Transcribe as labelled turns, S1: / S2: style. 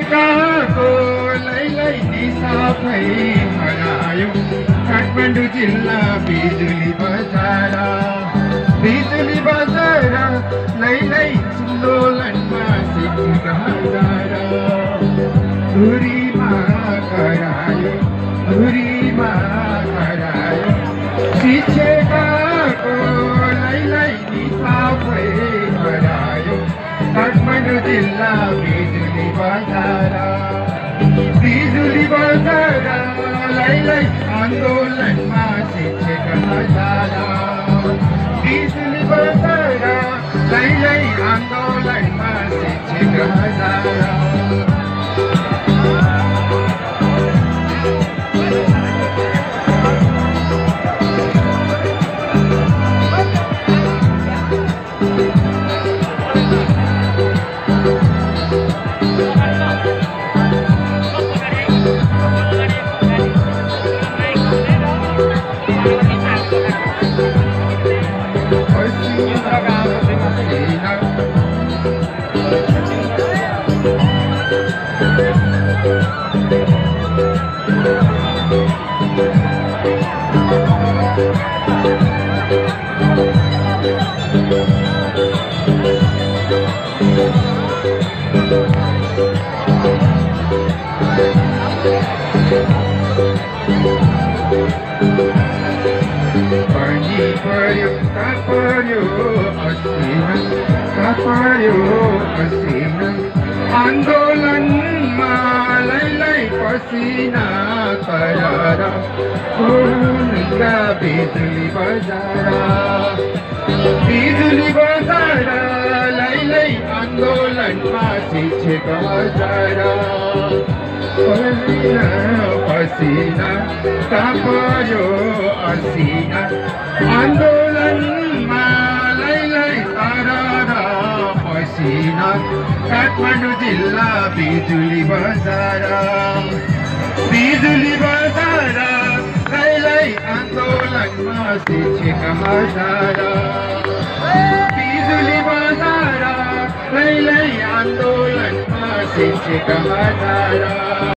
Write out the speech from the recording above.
S1: शिक्षिकाको लैलै दिशा भई हरायो काठमाडौँ जिल्ला बिजुली बजार लैलै आन्दोलनमा शिक्षिका हजार धुरीमा करायो शिक्षिकाको लैलै दिशा भई हरायो काठमाडौँ जिल्ला बिजुली बजार लैलै आन्दोलनमा शिक्षक हजार बिजुली बजार लैलै आन्दोलनमा शिक्षक हजार आन्दोलनमा लैलै पसिना करार हुनुका बिजुली बजार लैलै आन्दोलनमा शिक्षक हजार पसिना कापर्यो असिना आन्दोलनमा लैलै करार पसिना काठमाडौँ जिल्ला बिजुली बजार लैलै आन्दोलनमा शिक्षक हजार बिजुली बजार लैलै आन्दोलनमा शिक्षक हजार